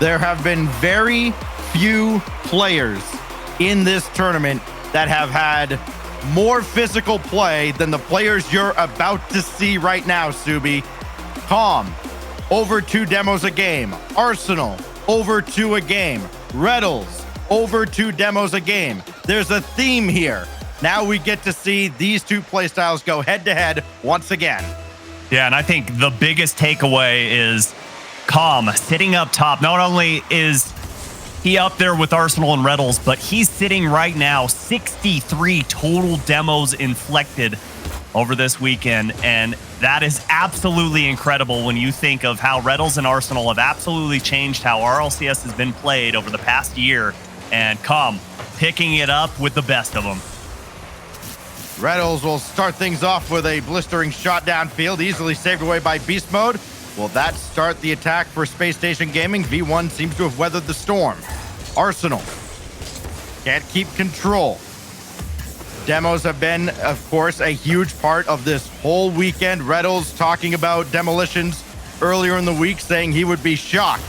there have been very few players in this tournament that have had more physical play than the players you're about to see right now, Subi. Calm, over 2 demos a game. Arsenal, over 2 a game. Reddles, over 2 demos a game. There's a theme here. Now we get to see these 2 playstyles go head-to-head once again. Yeah, and I think the biggest takeaway is Calm sitting up top. Not only is he up there with Arsenal and Reddles, but he's sitting right now 63 total demos inflicted over this weekend, and that is absolutely incredible when you think of how Reddles and Arsenal have absolutely changed how RLCS has been played over the past year, and Calm picking it up with the best of them. Reddles will start things off with a blistering shot downfield, easily saved away by Beast Mode. Will that start the attack for Spacestation Gaming? V1 seems to have weathered the storm. Arsenal can't keep control. Demos have been, of course, a huge part of this whole weekend. Reddles talking about demolitions earlier in the week, saying he would be shocked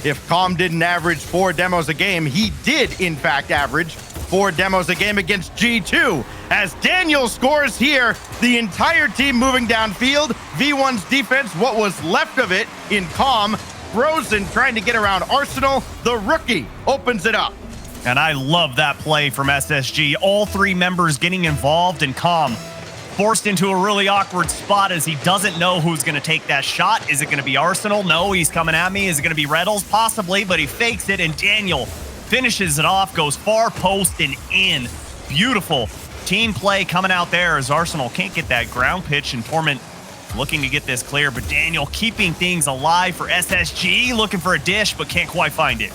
if Calm didn't average 4 demos a game. He did, in fact, average 4 demos a game against G2. As Daniel scores here, the entire team moving downfield. V1's defense, what was left of it in Calm, frozen, trying to get around Arsenal. The rookie opens it up. And I love that play from SSG. All 3 members getting involved, and Calm forced into a really awkward spot as he doesn't know who's going to take that shot. Is it going to be Arsenal? No, he's coming at me. Is it going to be Reddles? Possibly, but he fakes it, and Daniel finishes it off, goes far post and in. Beautiful team play coming out there as Arsenal can't get that ground pitch, and Torment looking to get this clear, but Daniel keeping things alive for SSG, looking for a dish, but can't quite find it.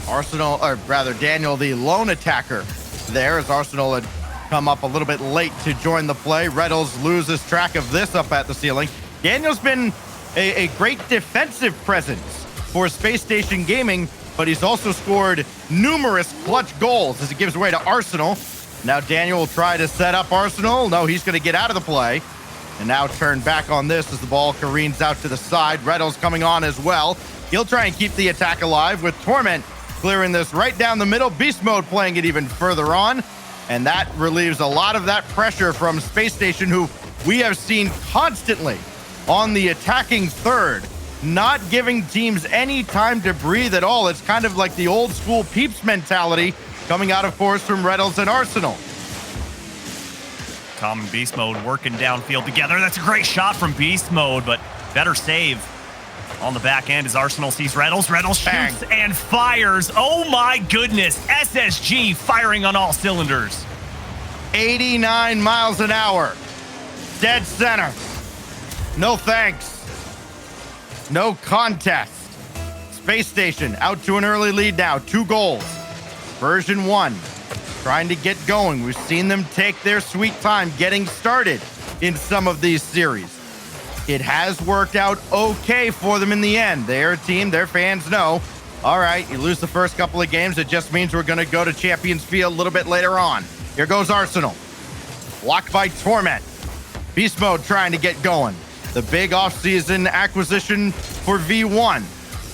Arsenal, or rather Daniel, the lone attacker there, as Arsenal had come up a little bit late to join the play. Reddles loses track of this up at the ceiling. Daniel's been a great defensive presence for Space Station Gaming, but he's also scored numerous clutch goals as he gives away to Arsenal. Now Daniel will try to set up Arsenal. No, he's going to get out of the play. And now turn back on this as the ball careens out to the side. Reddles coming on as well. He'll try and keep the attack alive with Torment clearing this right down the middle. Beast Mode playing it even further on. And that relieves a lot of that pressure from Space Station, who we have seen constantly on the attacking third, not giving teams any time to breathe at all. It's kind of like the old school Peeps mentality coming out, of course, from Reddles and Arsenal. Calm and Beast Mode working downfield together. That's a great shot from Beast Mode, but better save on the back end as Arsenal sees Reddles. Reddles shoots Bang. and fires. Oh my goodness. SSG firing on all cylinders. 89 miles an hour. Dead center. No thanks. No contest. Space Station out to an early lead now. 2 goals. Version1 trying to get going. We've seen them take their sweet time getting started in some of these series. It has worked out okay for them in the end. They're a team, their fans know. All right, you lose the first couple of games, it just means we're going to go to Champions Field a little bit later on. Here goes Arsenal. Blocked by Torment. Beast Mode trying to get going. The big offseason acquisition for V1.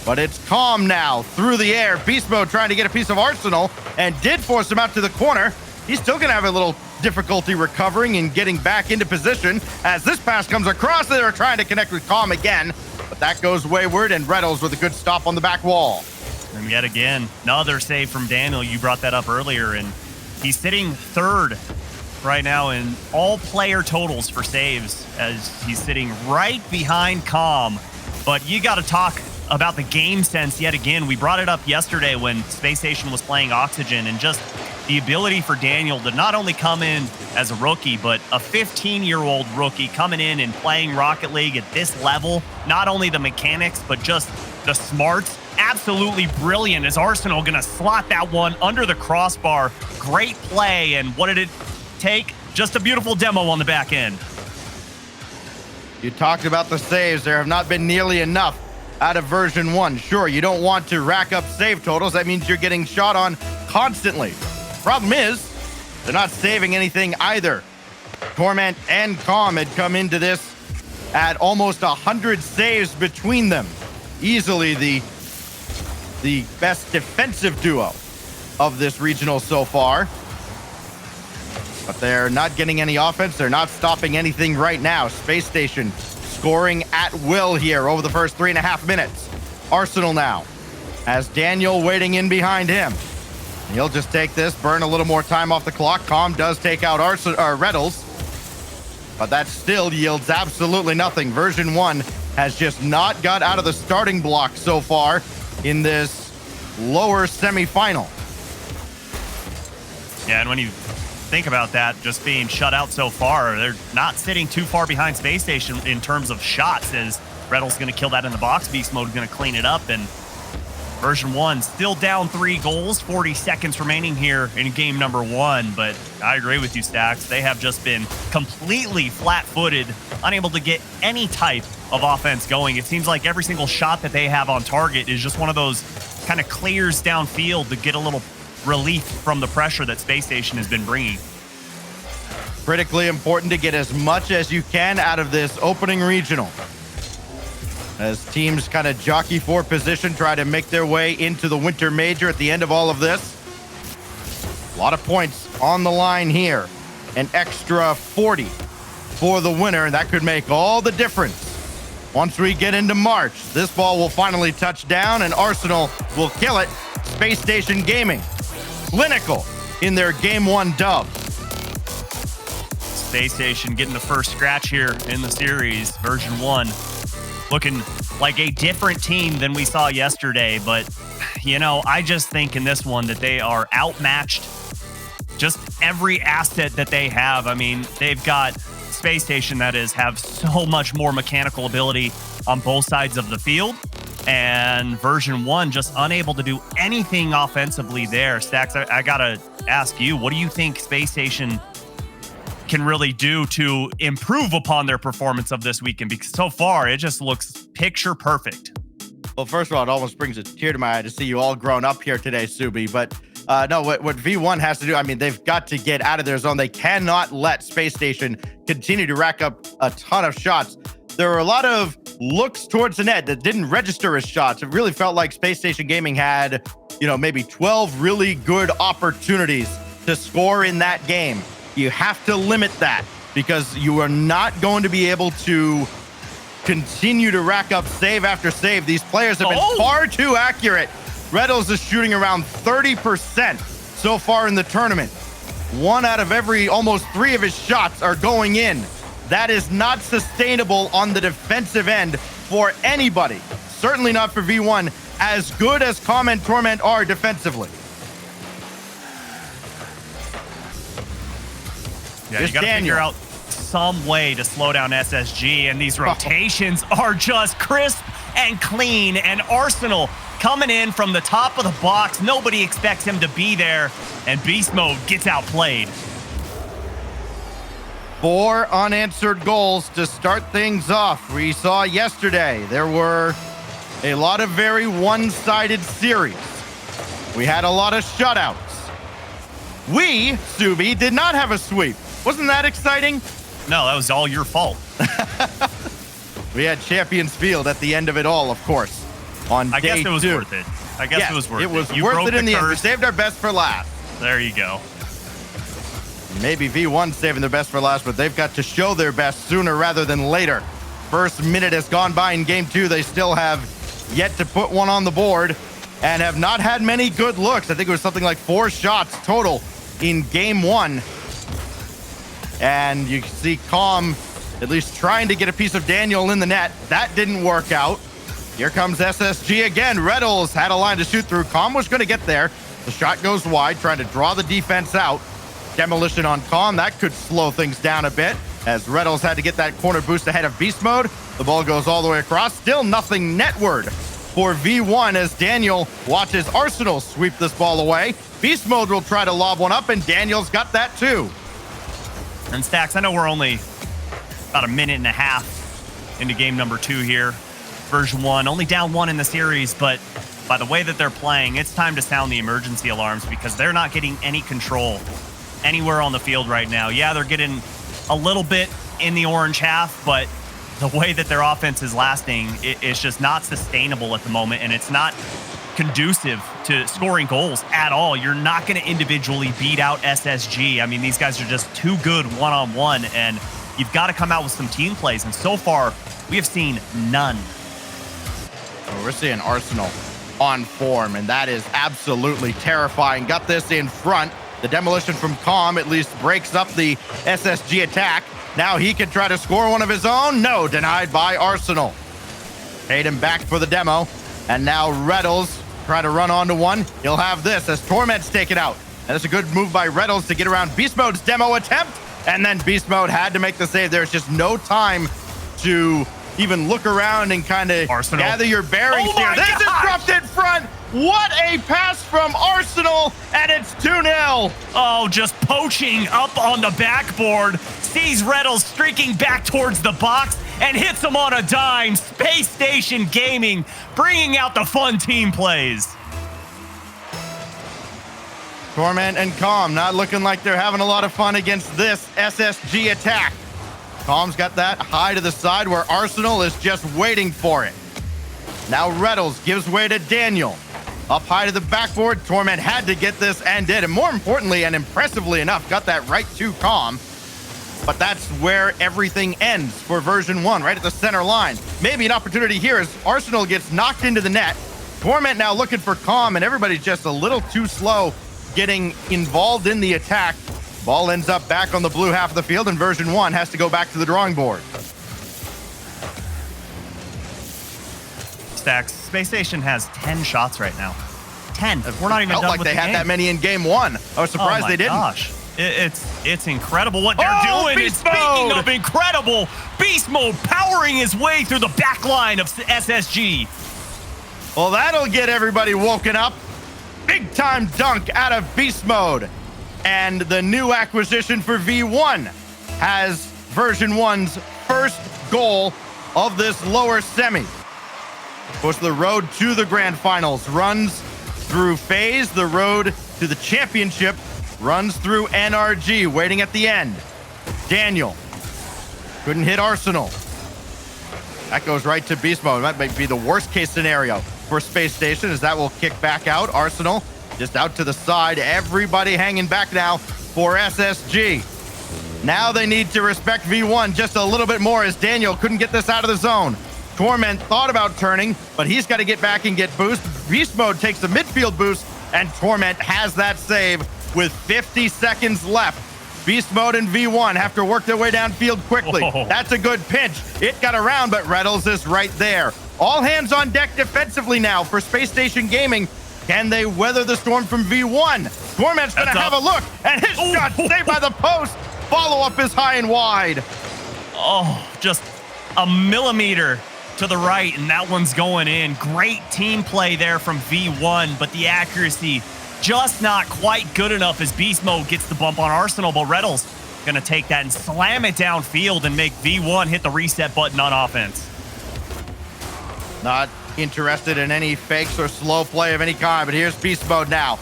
But it's Calm now through the air. Beast Mode trying to get a piece of Arsenal and did force him out to the corner. He's still going to have a little difficulty recovering and getting back into position as this pass comes across. They're trying to connect with Calm again, but that goes wayward, and Reddles with a good stop on the back wall. And yet again, another save from Daniel. You brought that up earlier, and he's sitting 3rd right now in all player totals for saves as he's sitting right behind Calm. But you got to talk about the game sense yet again. We brought it up yesterday when Space Station was playing Oxygen, and just the ability for Daniel to not only come in as a rookie, but a 15-year-old rookie coming in and playing Rocket League at this level. Not only the mechanics, but just the smarts. Absolutely brilliant. Is Arsenal going to slot that one under the crossbar? Great play, and what did it take? Just a beautiful demo on the back end. You talked about the saves. There have not been nearly enough out of Version1. Sure, you don't want to rack up save totals. That means you're getting shot on constantly. Problem is, they're not saving anything either. Torment and Calm had come into this at almost 100 saves between them. Easily the the best defensive duo of this regional so far. But they're not getting any offense. They're not stopping anything right now. Space Station scoring at will here over the first 3.5 minutes. Arsenal now has Daniel waiting in behind him. He'll just take this, burn a little more time off the clock. Calm does take out Reddles, but that still yields absolutely nothing. Version1 has just not got out of the starting block so far in this lower semifinal. Yeah, and when you think about that, just being shut out so far, they're not sitting too far behind Space Station in terms of shots, as Reddle's going to kill that in the box. Beast Mode going to clean it up, and Version1 still down 3 goals, 40 seconds remaining here in game number 1. But I agree with you, Stacks. They have just been completely flat-footed, unable to get any type of offense going. It seems like every single shot that they have on target is just one of those kind of clears downfield to get a little relief from the pressure that Space Station has been bringing. Critically important to get as much as you can out of this opening regional, as teams kind of jockey for position, try to make their way into the winter major at the end of all of this. A lot of points on the line here. An extra 40 for the winner, and that could make all the difference. Once we get into March, this ball will finally touch down and Arsenal will kill it. Space Station Gaming, clinical in their game 1 dub. Space Station getting the first scratch here in the series. Version1 looking like a different team than we saw yesterday, but you know, I just think in this one that they are outmatched. Just every asset that they have. I mean, they've got Space Station, that is, have so much more mechanical ability on both sides of the field, and Version1 just unable to do anything offensively there. Stacks, I gotta ask you, what do you think Space Station can really do to improve upon their performance of this weekend? Because so far, it just looks picture perfect. Well, first of all, it almost brings a tear to my eye to see you all grown up here today, Subi. But no, what V1 has to do, I mean, they've got to get out of their zone. They cannot let Space Station continue to rack up a ton of shots. There were a lot of looks towards the net that didn't register as shots. It really felt like Space Station Gaming had, you know, maybe 12 really good opportunities to score in that game. You have to limit that, because you are not going to be able to continue to rack up save after save. These players have been far too accurate. Reddles is shooting around 30% so far in the tournament. 1 out of every almost 3 of his shots are going in. That is not sustainable on the defensive end for anybody. Certainly not for V1, as good as Calm and Torment are defensively. Yeah, you got to figure out some way to slow down SSG, and these rotations are just crisp and clean, and Arsenal coming in from the top of the box. Nobody expects him to be there, and Beast Mode gets outplayed. 4 unanswered goals to start things off. We saw yesterday there were a lot of very one-sided series. We had a lot of shutouts. We, Subi, did not have a sweep. Wasn't that exciting? No, that was all your fault. We had Champions Field at the end of it all, of course, on I day 2. guess it was worth it. I guess it was worth it. It was You worth broke it in the end. We curse. saved our best for last. There you go. Maybe V1 saving their best for last, but they've got to show their best sooner rather than later. First minute has gone by in game 2. They still have yet to put one on the board and have not had many good looks. I think it was something like 4 shots total in game 1. And you can see Calm at least trying to get a piece of Daniel in the net. That didn't work out. Here comes SSG again. Reddles had a line to shoot through. Calm was going to get there. The shot goes wide, trying to draw the defense out. Demolition on Calm. That could slow things down a bit, as Reddles had to get that corner boost ahead of Beast Mode. The ball goes all the way across. Still nothing netward for V1 as Daniel watches Arsenal sweep this ball away. Beast Mode will try to lob one up, and Daniel's got that too. And Stacks, I know we're only about a minute and a half into game number 2 here. Version1 only down 1 in the series, but by the way that they're playing, it's time to sound the emergency alarms, because they're not getting any control anywhere on the field right now. Yeah, they're getting a little bit in the orange half, but the way that their offense is lasting, it's just not sustainable at the moment, and it's not conducive to scoring goals at all. You're not going to individually beat out SSG. I mean, these guys are just too good one-on-one, and you've got to come out with some team plays. And so far, we have seen none. Well, we're seeing Arsenal on form, and that is absolutely terrifying. Got this in front. The demolition from Calm at least breaks up the SSG attack. Now he can try to score one of his own. No, denied by Arsenal. Paid him back for the demo. And now Reddles try to run onto one. He'll have this as Torment's taken out. And it's a good move by Reddles to get around Beast Mode's demo attempt. And then Beast Mode had to make the save. There's just no time to even look around and kind of gather your bearings here. This is disrupted front. What a pass from Arsenal, and it's 2-0. Oh, just poaching up on the backboard. Sees Reddles streaking back towards the box and hits him on a dime. Space Station Gaming bringing out the fun team plays. Torment and Calm not looking like they're having a lot of fun against this SSG attack. Calm's got that high to the side where Arsenal is just waiting for it. Now Reddles gives way to Daniel. Up high to the backboard, Torment had to get this and did. And more importantly and impressively enough, got that right to Calm. But that's where everything ends for version 1, right at the center line. Maybe an opportunity here as Arsenal gets knocked into the net. Torment now looking for Calm, and everybody's just a little too slow getting involved in the attack. Ball ends up back on the blue half of the field, and version 1 has to go back to the drawing board. Stacks, Space Station has 10 shots right now. 10. We're not even done like with they the had game. that many in game 1. I was surprised they didn't. Gosh. It's incredible what they're doing. Beast Speaking Mode! of incredible, Beast Mode powering his way through the back line of SSG. Well, that'll get everybody woken up. Big time dunk out of Beast Mode. And the new acquisition for V1 has version 1's first goal of this lower semi. Goes the road to the grand finals, runs through FaZe, the road to the championship, runs through NRG, waiting at the end. Daniel couldn't hit Arsenal. That goes right to Beast Mode. That might be the worst case scenario for Space Station, as that will kick back out. Arsenal just out to the side. Everybody hanging back now for SSG. Now they need to respect V1 just a little bit more, as Daniel couldn't get this out of the zone. Torment thought about turning, but he's got to get back and get boost. Beast Mode takes the midfield boost, and Torment has that save with 50 seconds left. Beast Mode and V1 have to work their way downfield quickly. Whoa. That's a good pinch. It got around, but Reddles is right there. All hands on deck defensively now for Space Station Gaming. Can they weather the storm from V1? Torment's going to have a look, and his shot saved by the post. Follow-up is high and wide. Oh, just a millimeter to the right, and that one's going in. Great team play there from V1, but the accuracy just not quite good enough as Beast Mode gets the bump on Arsenal, but Reddles going to take that and slam it downfield and make V1 hit the reset button on offense. Not interested in any fakes or slow play of any kind, but here's Beast Mode now.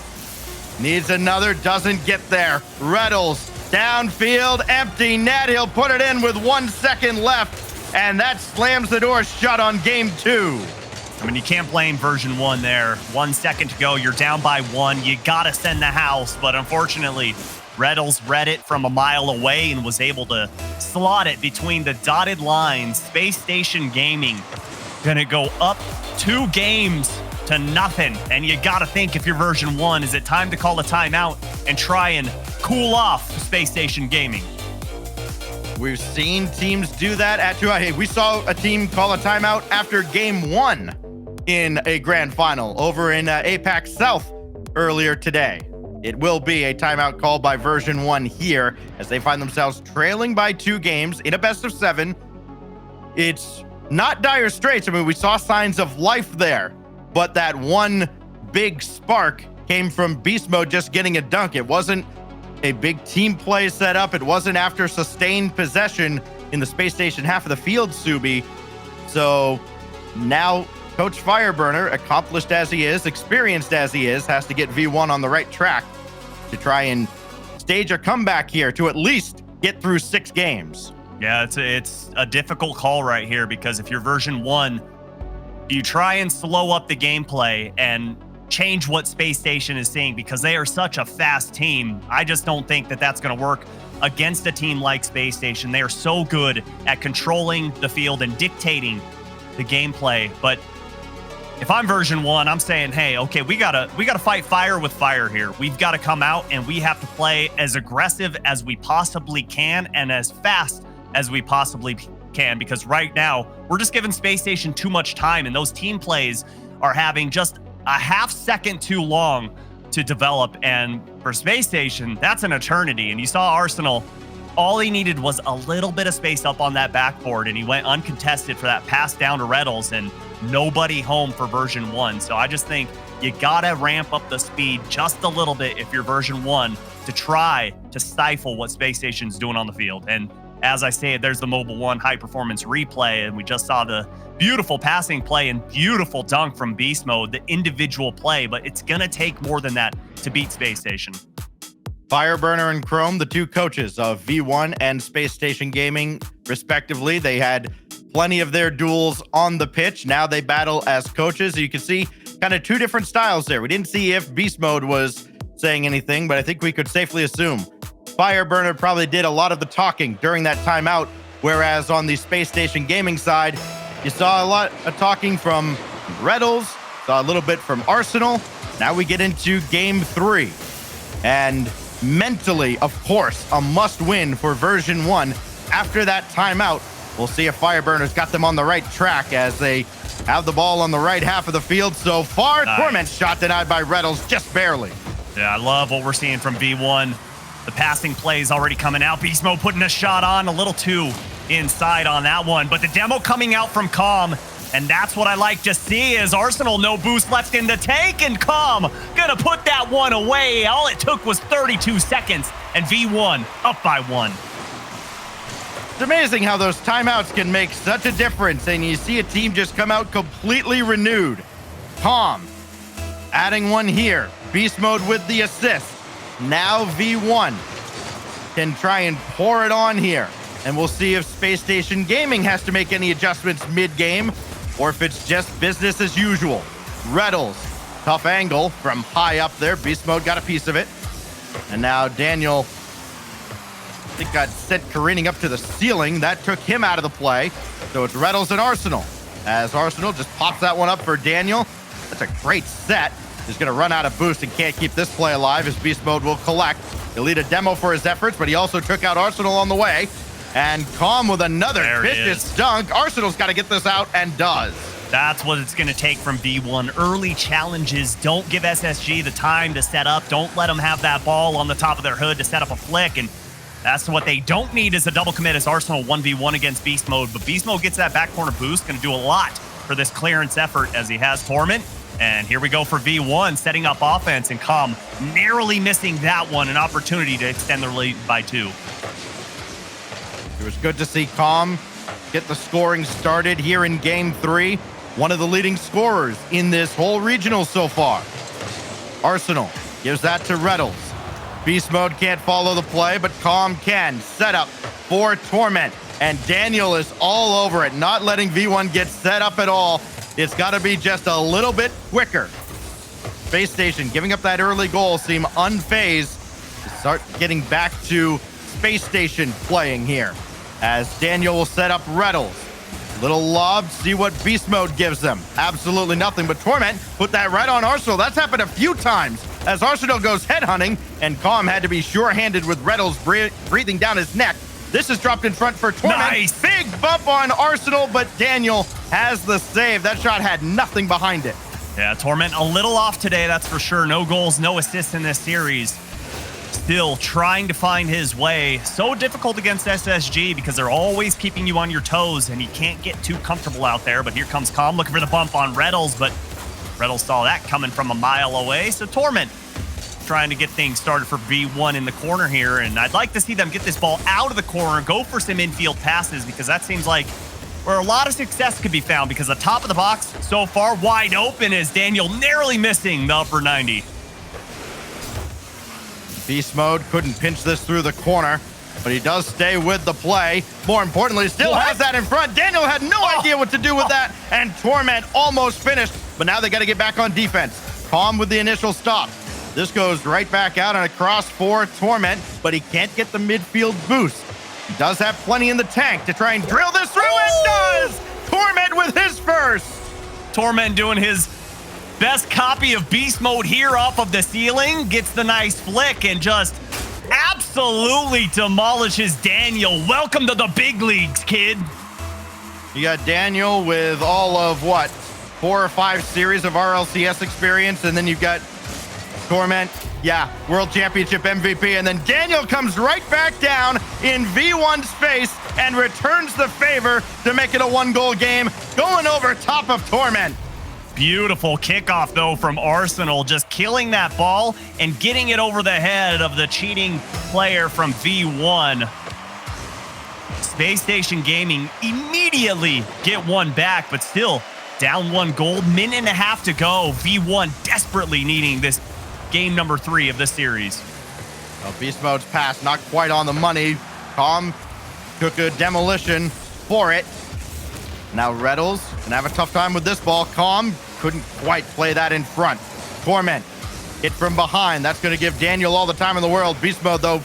Needs another, doesn't get there. Reddles, downfield, empty net. He'll put it in with 1 second left, and that slams the door shut on game 2. I mean, you can't blame version 1 there. 1 second to go, you're down by 1. You gotta send the house, but unfortunately, Reddles read it from a mile away and was able to slot it between the dotted lines. Space Station Gaming gonna go up 2 games to nothing. And you gotta think, if you're version 1, is it time to call a timeout and try and cool off Space Station Gaming? We've seen teams do that at 2. We saw a team call a timeout after game 1 in a grand final over in APAC South earlier today. It will be a timeout called by version 1 here as they find themselves trailing by 2 games in a best of 7. It's not dire straits. I mean, we saw signs of life there, but that one big spark came from Beast Mode just getting a dunk. It wasn't a big team play set up. It wasn't after sustained possession in the Space Station half of the field, Subi. So now Coach Fireburner, accomplished as he is, experienced as he is, has to get V1 on the right track to try and stage a comeback here to at least get through 6 games. Yeah, it's a difficult call right here, because if you're version 1, you try and slow up the gameplay and change what Spacestation is seeing because they are such a fast team. I just don't think that that's going to work against a team like Spacestation. They are so good at controlling the field and dictating the gameplay. But if I'm version 1, I'm saying, hey, okay, we gotta fight fire with fire here. We've got to come out and we have to play as aggressive as we possibly can and as fast as we possibly can, because right now we're just giving Spacestation too much time, and those team plays are having just a half second too long to develop. And for Spacestation, that's an eternity. And you saw Arsenal, all he needed was a little bit of space up on that backboard, and he went uncontested for that pass down to Reddles, and nobody home for version 1. So I just think you gotta ramp up the speed just a little bit if you're version 1 to try to stifle what Spacestation's doing on the field. And as I say, there's the Mobile 1 high performance replay, and we just saw the beautiful passing play and beautiful dunk from Beast Mode, the individual play, but it's gonna take more than that to beat Spacestation. Fireburner and Chrome, the two coaches of V1 and Spacestation Gaming, respectively. They had plenty of their duels on the pitch. Now they battle as coaches. You can see kind of two different styles there. We didn't see if Beast Mode was saying anything, but I think we could safely assume Fireburner probably did a lot of the talking during that timeout, whereas on the Spacestation Gaming side, you saw a lot of talking from Reddles, saw a little bit from Arsenal. Now we get into game 3. And mentally, of course, a must-win for version 1. After that timeout, we'll see if Fireburner's got them on the right track as they have the ball on the right half of the field so far. Nice. Torment shot denied by Reddles, just barely. Yeah, I love what we're seeing from V1. The passing play is already coming out. Beast Mode putting a shot on, a little too inside on that one. But the demo coming out from Calm, and that's what I like to see is Arsenal no boost left in the tank, and Calm gonna put that one away. All it took was 32 seconds, and V1 up by 1. It's amazing how those timeouts can make such a difference, and you see a team just come out completely renewed. Calm adding one here. Beast Mode with the assist. Now V1 can try and pour it on here, and we'll see if Spacestation Gaming has to make any adjustments mid-game or if it's just business as usual. Reddles, tough angle from high up there. Beast Mode got a piece of it, and now Daniel, I think, got sent careening up to the ceiling. That took him out of the play. So it's Reddles and Arsenal, as Arsenal just pops that one up for Daniel. That's a great set. He's going to run out of boost and can't keep this play alive as Beast Mode will collect. He'll lead a demo for his efforts, but he also took out Arsenal on the way. And Calm with another vicious dunk. Arsenal's got to get this out, and does. That's what it's going to take from V1. Early challenges. Don't give SSG the time to set up. Don't let them have that ball on the top of their hood to set up a flick. And that's what they don't need is a double commit as Arsenal 1v1 against Beast Mode. But Beast Mode gets that back corner boost. Going to do a lot for this clearance effort as he has Torment. And here we go for V1, setting up offense, and Calm narrowly missing that one, an opportunity to extend their lead by 2. It was good to see Calm get the scoring started here in game 3. One of the leading scorers in this whole regional so far. Arsenal gives that to Reddles. Beast Mode can't follow the play, but Calm can. Set up for Torment, and Daniel is all over it, not letting V1 get set up at all. It's got to be just a little bit quicker. Spacestation giving up that early goal seem unfazed to start getting back to Spacestation playing here. As Daniel will set up Reddles. Little lob, see what Beast Mode gives them. Absolutely nothing, but Torment put that right on Arsenal. That's happened a few times as Arsenal goes headhunting, and Calm had to be sure-handed with Reddles breathing down his neck. This is dropped in front for Torment. Nice. Big bump on Arsenal, but Daniel has the save. That shot had nothing behind it. Yeah, Torment a little off today, that's for sure. No goals, no assists in this series. Still trying to find his way. So difficult against SSG because they're always keeping you on your toes, and you can't get too comfortable out there. But here comes Calm looking for the bump on Reddles, but Reddles saw that coming from a mile away. So Torment trying to get things started for V1 in the corner here, and I'd like to see them get this ball out of the corner, go for some infield passes, because that seems like where a lot of success could be found, because the top of the box so far wide open is Daniel narrowly missing the upper 90. Beast Mode couldn't pinch this through the corner, but he does stay with the play. More importantly, still has that in front. Daniel had no idea what to do with that, and Torment almost finished, but now they got to get back on defense. Calm with the initial stop. This goes right back out and across for Torment, but he can't get the midfield boost. He does have plenty in the tank to try and drill this through. It does! Torment with his first. Torment doing his best copy of beast mode here off of the ceiling. Gets the nice flick and just absolutely demolishes Daniel. Welcome to the big leagues, kid. You got Daniel with all of, what, 4 or 5 series of RLCS experience, and then you've got Torment, yeah, World Championship MVP, and then Daniel comes right back down in V1 space and returns the favor to make it a 1-goal game, going over top of Torment. Beautiful kickoff, though, from Arsenal, just killing that ball and getting it over the head of the cheating player from V1. Spacestation Gaming immediately get one back, but still down 1 goal, minute and a half to go. V1 desperately needing this game number 3 of the series. Well, Beast Mode's pass not quite on the money. Calm took a demolition for it. Now Reddles gonna have a tough time with this ball. Calm couldn't quite play that in front. Torment hit from behind. That's gonna give Daniel all the time in the world. Beast Mode, though,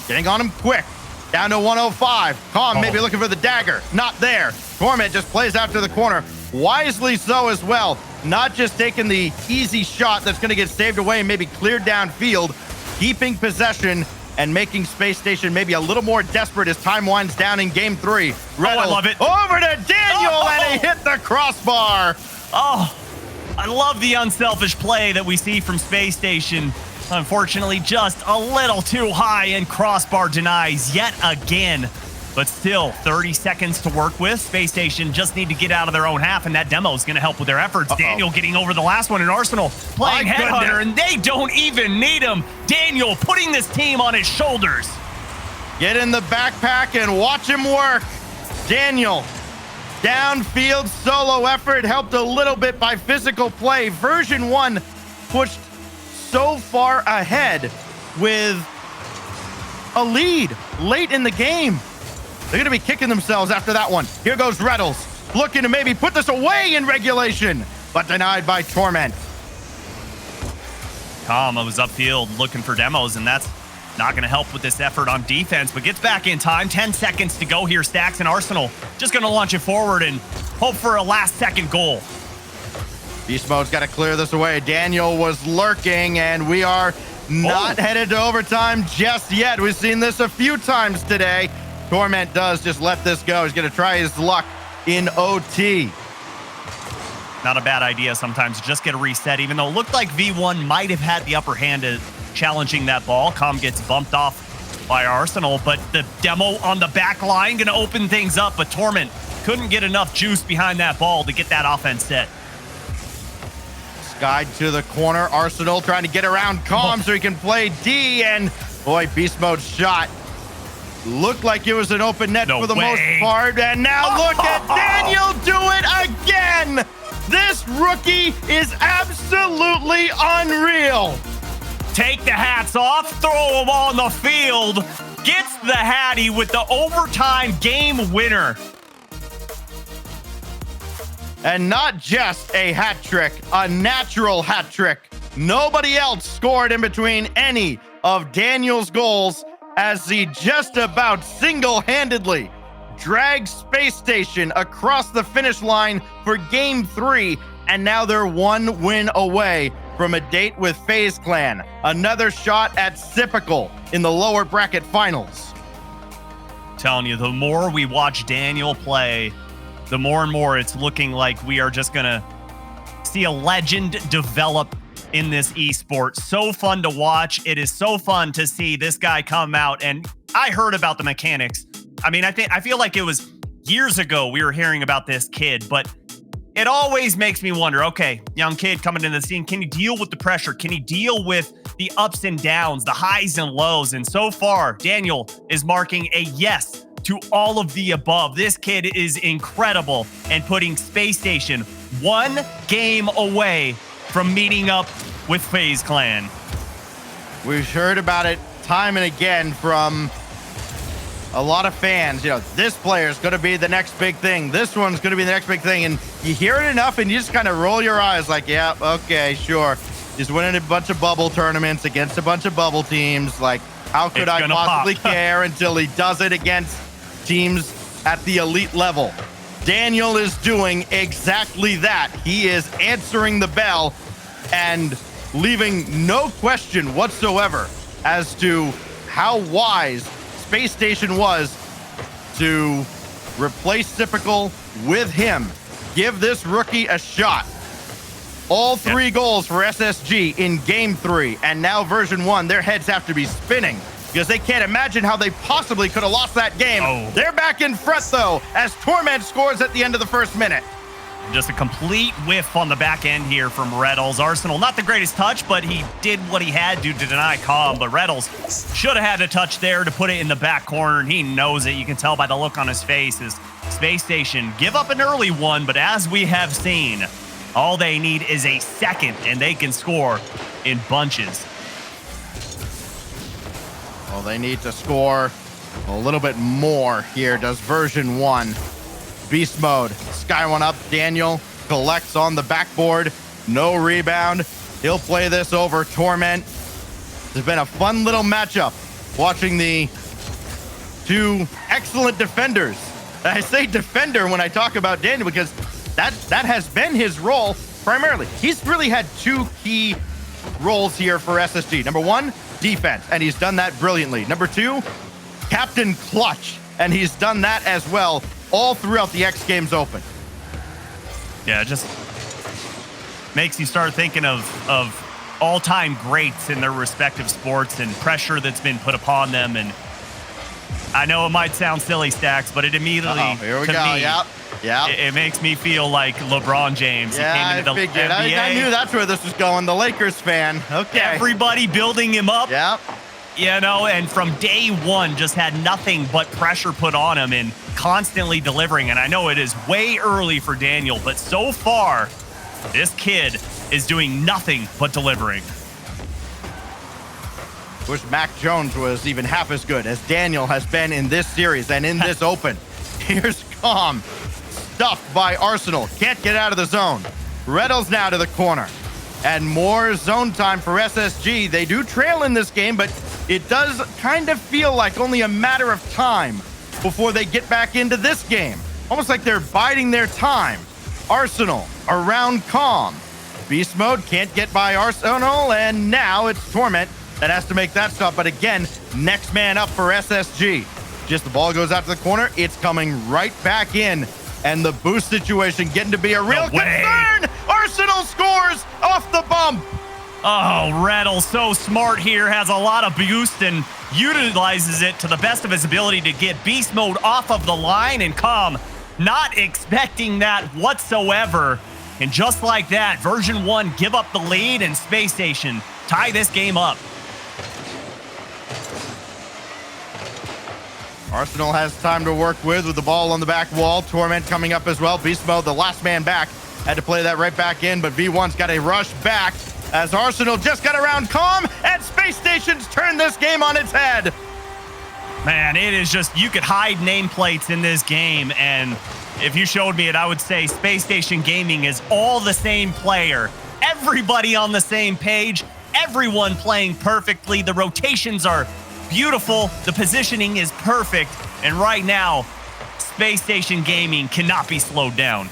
getting on him quick. Down to 105. Calm maybe looking for the dagger. Not there. Torment just plays out to the corner. Wisely so as well. Not just taking the easy shot that's going to get saved away and maybe cleared downfield, keeping possession and making Space Station maybe a little more desperate as time winds down in game 3. I love it. Over to Daniel, and he hit the crossbar. Oh, I love the unselfish play that we see from Space Station. Unfortunately, just a little too high, and crossbar denies yet again. But still, 30 seconds to work with. Space Station just need to get out of their own half, and that demo is going to help with their efforts. Daniel getting over the last one, and Arsenal playing Headhunter, and they don't even need him. Daniel putting this team on his shoulders. Get in the backpack and watch him work. Daniel, downfield solo effort, helped a little bit by physical play. Version 1 pushed so far ahead with a lead late in the game. They're going to be kicking themselves after that one. Here goes Reddles, looking to maybe put this away in regulation, but denied by Torment. Calm was upfield looking for demos, and that's not going to help with this effort on defense, but gets back in time. 10 seconds to go here. Stacks and Arsenal just going to launch it forward and hope for a last-second goal. Beast Mode's got to clear this away. Daniel was lurking, and we are not headed to overtime just yet. We've seen this a few times today. Torment does just let this go. He's going to try his luck in OT. Not a bad idea sometimes. Just get a reset, even though it looked like V1 might have had the upper hand at challenging that ball. Com gets bumped off by Arsenal, but the demo on the back line going to open things up, but Torment couldn't get enough juice behind that ball to get that offense set. Skied to the corner. Arsenal trying to get around Calm so he can play D, and boy, Beast Mode's shot looked like it was an open net for the most part, and now look at Daniel do it again. This rookie is absolutely unreal. Take the hats off, throw them on the field, gets the Hattie with the overtime game winner. And not just a hat trick, a natural hat trick. Nobody else scored in between any of Daniel's goals, as he just about single-handedly drags Space Station across the finish line for Game 3, and now they're 1 win away from a date with FaZe Clan. Another shot at Sipical in the lower bracket finals. Telling you, the more we watch Daniel play, the more and more it's looking like we are just going to see a legend develop in this esport. So fun to watch. It is so fun to see this guy come out. And I heard about the mechanics. I mean, I feel like it was years ago we were hearing about this kid, but it always makes me wonder, okay, young kid coming into the scene, can he deal with the pressure? Can he deal with the ups and downs, the highs and lows? And so far, Daniel is marking a yes to all of the above. This kid is incredible and putting Space Station 1 game away from meeting up with FaZe Clan. We've heard about it time and again from a lot of fans. You know, this player is going to be the next big thing. This one's going to be the next big thing. And you hear it enough and you just kind of roll your eyes like, yeah, okay, sure. He's winning a bunch of bubble tournaments against a bunch of bubble teams. Like, how could I possibly care until he does it against teams at the elite level? Daniel is doing exactly that. He is answering the bell and leaving no question whatsoever as to how wise Space Station was to replace Typical with him. Give this rookie a shot. All 3 goals for SSG in Game 3, and now Version 1, their heads have to be spinning because they can't imagine how they possibly could have lost that game. They're back in front, though, as Torment scores at the end of the first minute. Just a complete whiff on the back end here from Reddles. Arsenal, not the greatest touch, but he did what he had to deny Cobb. But Reddles should have had a touch there to put it in the back corner, and he knows it. You can tell by the look on his face. As Space Station give up an early one, but as we have seen, all they need is a second, and they can score in bunches. Well, they need to score a little bit more here, does Version 1. Beast mode, Sky one up, Daniel collects on the backboard, no rebound. He'll play this over Torment. It's been a fun little matchup watching the 2 excellent defenders. I say defender when I talk about Daniel because that has been his role primarily. He's really had 2 key roles here for SSG. Number 1, defense, and he's done that brilliantly. Number 2, Captain Clutch, and he's done that as well all throughout the X Games Open. Yeah, it just makes you start thinking of all-time greats in their respective sports and pressure that's been put upon them. And I know it might sound silly, Stacks, but it immediately, here we to go. me, Yeah. It makes me feel like LeBron James. Yeah, he came into the NBA. I knew that's where this was going. The Lakers fan. Okay. Everybody building him up. Yeah. You know, and from day one, just had nothing but pressure put on him and constantly delivering. And I know it is way early for Daniel, but so far, this kid is doing nothing but delivering. Wish Mac Jones was even half as good as Daniel has been in this series and in this Open. Here's Calm, stuffed by Arsenal. Can't get out of the zone. Reddles now to the corner. And more zone time for SSG. They do trail in this game, but it does kind of feel like only a matter of time before they get back into this game. Almost like they're biding their time. Arsenal around Calm. Beast mode can't get by Arsenal, and now it's Torment that has to make that stop. But again, next man up for SSG. Just the ball goes out to the corner. It's coming right back in. And the boost situation getting to be a real concern. Arsenal scores off the bump. Oh, Reddle, so smart here, has a lot of boost and utilizes it to the best of his ability to get beast mode off of the line, and Calm not expecting that whatsoever. And just like that, Version 1 give up the lead, and Space Station tie this game up. Arsenal has time to work with the ball on the back wall. Torment coming up as well. Beast mode, the last man back. Had to play that right back in, but V1's got a rush back as Arsenal just got around Calm, and Space Station's turned this game on its head. Man, it is just, you could hide nameplates in this game, and if you showed me it, I would say Space Station Gaming is all the same player. Everybody on the same page, everyone playing perfectly. The rotations are beautiful. The positioning is perfect. And right now, Space Station Gaming cannot be slowed down.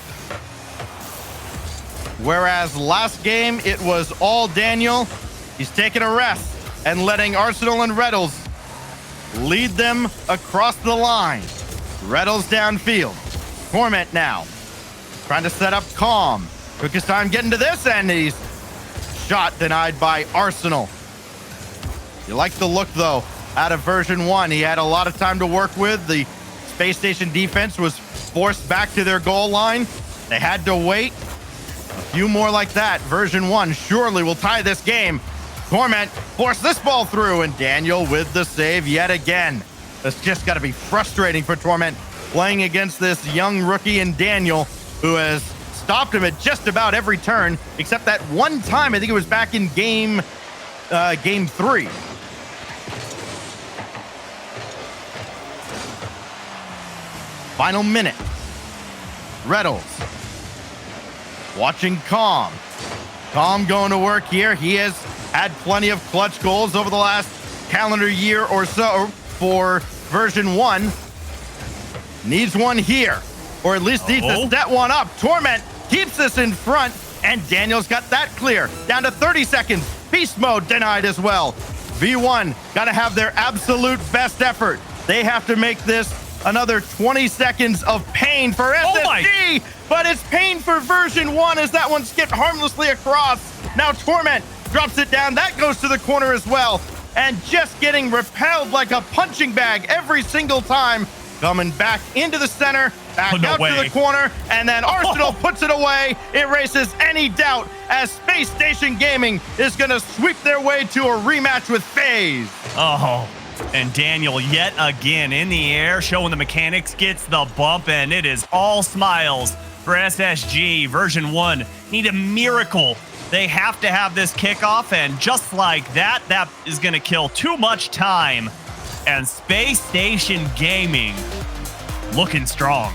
Whereas last game, it was all Daniel. He's taking a rest and letting Arsenal and Reddles lead them across the line. Reddles downfield. Torment now. Trying to set up Calm. Quickest time getting to this, and he's shot denied by Arsenal. You like the look, though, out of Version 1. He had a lot of time to work with. The Space Station defense was forced back to their goal line. They had to wait. A few more like that. Version 1 surely will tie this game. Torment forced this ball through, and Daniel with the save yet again. It's just got to be frustrating for Torment playing against this young rookie in Daniel, who has stopped him at just about every turn, except that one time. I think it was back in game 3. Final minute. Reddles watching Calm. Calm going to work here. He has had plenty of clutch goals over the last calendar year or so for version 1. Needs one here, or at least needs to set one up. Torment keeps this in front, and Daniel's got that clear. Down to 30 seconds. Beast mode denied as well. V1 got to have their absolute best effort. They have to make this another 20 seconds of pain for SSG, but it's pain for version 1 as that one skipped harmlessly across. Now Torment drops it down. That goes to the corner as well, and just getting repelled like a punching bag every single time. Coming back into the center, back out to the corner, and then Arsenal puts it away, erases any doubt as Space Station Gaming is going to sweep their way to a rematch with FaZe. Oh, and Daniel yet again in the air, showing the mechanics, gets the bump, and it is all smiles for SSG. Version 1 need a miracle. They have to have this kickoff, and just like that, that is going to kill too much time. And Space Station Gaming looking strong.